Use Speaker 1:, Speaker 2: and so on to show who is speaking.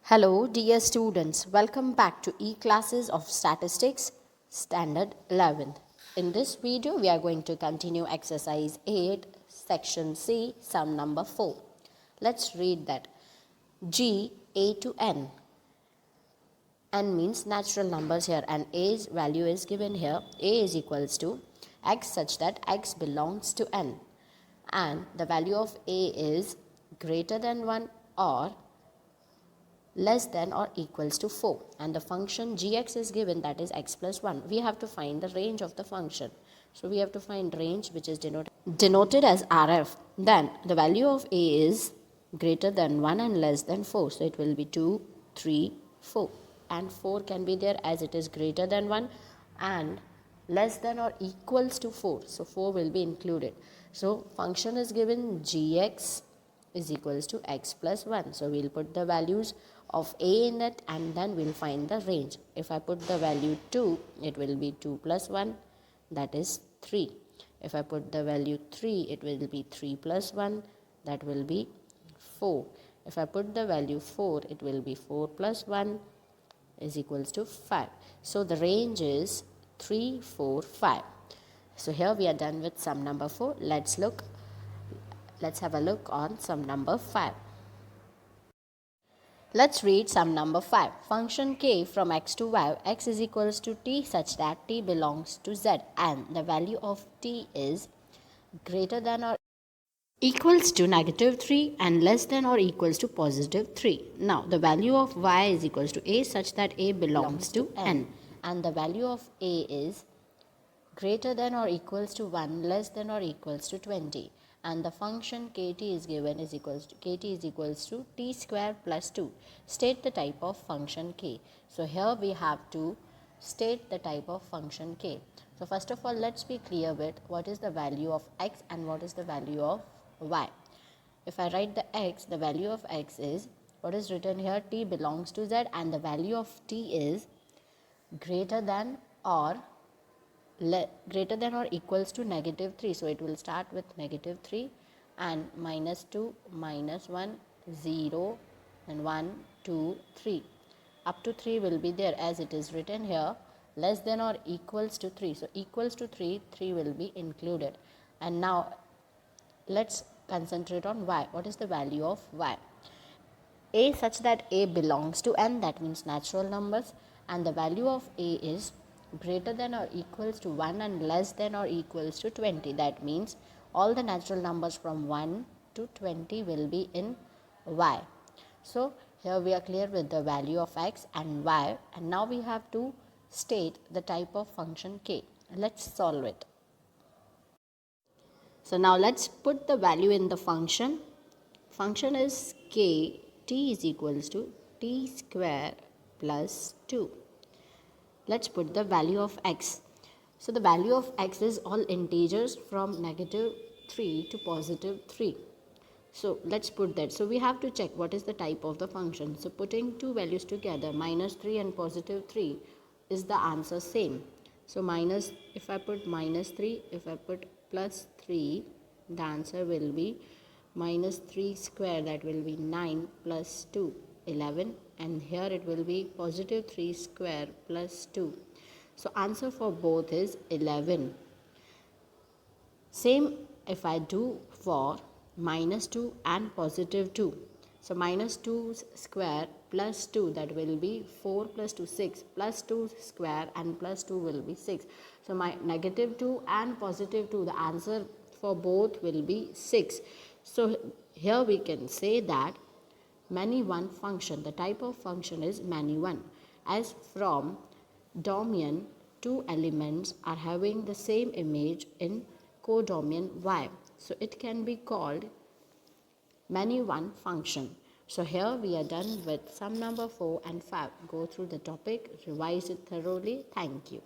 Speaker 1: Hello, dear students. Welcome back to E-Classes of Statistics, Standard 11th. In this video, we are going to continue exercise 8, section C, sum number 4. Let's read that. G, A to N. N means natural numbers here and A's value is given here. A is equals to X such that X belongs to N. And the value of A is greater than 1 or less than or equals to 4, and the function gx is given, that is x plus 1. We have to find the range of the function, so we have to find range which is denoted as rf. Then the value of a is greater than 1 and less than 4, so it will be 2, 3, 4, and 4 can be there as it is greater than 1 and less than or equals to 4, so 4 will be included. So function is given gx is equals to x plus 1. So we'll put the values of a in it and then we'll find the range. If I put the value 2, it will be 2 plus 1, that is 3. If I put the value 3, it will be 3 plus 1, that will be 4. If I put the value 4, it will be 4 plus 1 is equals to 5. So the range is 3, 4, 5. So here we are done with sum number 4. Let's have a look on sum number 5. Let's read sum number 5. Function k from x to y, x is equals to t such that t belongs to z and the value of t is greater than or equals to negative 3 and less than or equals to positive 3. Now the value of y is equals to a such that a belongs to n and the value of a is greater than or equals to 1, less than or equals to 20. And the function kt is given is equals to t square plus 2. State the type of function k. So here we have to state the type of function k. So first of all, let's be clear with what is the value of x and what is the value of y. If I write the x, the value of x is what is written here, t belongs to z, and the value of t is greater than or equals to negative 3. So it will start with negative 3 and minus 2, minus 1, 0 and 1, 2, 3. Up to 3 will be there as it is written here, less than or equals to 3. So equals to 3, 3 will be included. And now let's concentrate on y. What is the value of y? A such that a belongs to n, that means natural numbers, and the value of a is greater than or equals to 1 and less than or equals to 20. That means all the natural numbers from 1 to 20 will be in y. So here we are clear with the value of x and y, and now we have to state the type of function k. Let's solve it. So now let's put the value in the function. Function is k, t is equals to t square plus 2. Let's put the value of x. So the value of x is all integers from negative 3 to positive 3. So let's put that. So we have to check what is the type of the function. So putting two values together, minus 3 and positive 3, is the answer same. So minus, if I put minus 3, if I put plus 3, the answer will be minus 3 square, that will be 9 plus 2, 11, and here it will be positive 3 square plus 2. So answer for both is 11. Same if I do for minus 2 and positive 2. So minus 2 square plus 2, that will be 4 plus 2, 6, plus 2 square and plus 2 will be 6. So my negative 2 and positive 2, the answer for both will be 6. So here we can say that many one function, the type of function is many one, as from domain two elements are having the same image in codomain y. So it can be called many one function. So here we are done with sum number 4 and 5. Go through the topic, revise it thoroughly. Thank you.